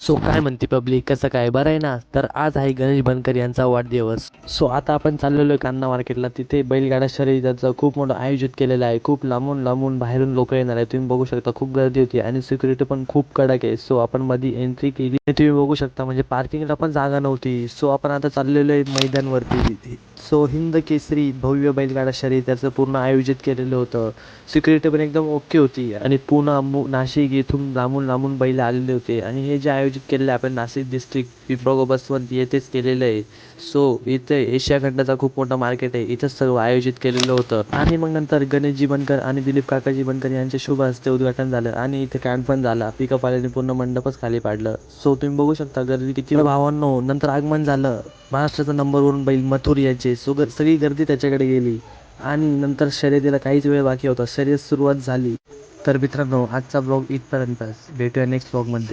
So काय म्हणते public, कसं काय, बरं आहे ना? तर आज आहे गणेश बनकर यांचा वाढदिवस. सो आता आपण चाललेलो आहे कान्हा मार्केटला. तिथे बैलगाडा शर्यतीचं खूप मोठं आयोजित केलेलं आहे. खूप लांबून लांबून बाहेरून लोक येणार आहे. तुम्ही बघू शकता खूप गर्दी होती आणि सिक्युरिटी पण खूप कडक आहे. सो आपण मध्ये एंट्री केली आणि तुम्ही बघू शकता म्हणजे पार्किंगला पण जागा नव्हती. सो आपण आता चाललेलो आहे मैदानवरती. सो हिंद केसरी भव्य बैलगाडा शर्यतीचं पूर्ण आयोजित केलेलं होतं. सिक्युरिटी पण एकदम ओके होती आणि पुणा नाशिक इथून लांबून लांबून बैल आलेले होते आणि हे जे आयोजित केलेलं आहे आपण नाशिक डिस्ट्रिक्ट पिंपळगाव बसवंत येथेच केलेलं आहे. सो इथे एशिया खंडाचा खूप मोठा मार्केट आहे, इथंच सर्व आयोजित केलेलं होतं. आणि मग नंतर गणेशजी बनकर आणि दिलीप काकाजी बनकर यांच्या शुभ हस्ते उद्घाटन झालं आणि इथे कॅम्प पण झाला. पिकअप आल्याने पूर्ण मंडपच खाली पाडलं. सो तुम्ही बघू शकता गर्दी किती. भावांनो, नंतर आगमन झालं महाराष्ट्राचा नंबर 1 बैल मथुर याचे. सो सगळी गर्दी त्याच्याकडे गेली आणि नंतर शर्यतीला काहीच वेळ बाकी होता. शर्यत सुरुवात झाली. तर मित्रांनो, आजचा ब्लॉग इथपर्यंतच. भेटूया नेक्स्ट ब्लॉगमध्ये.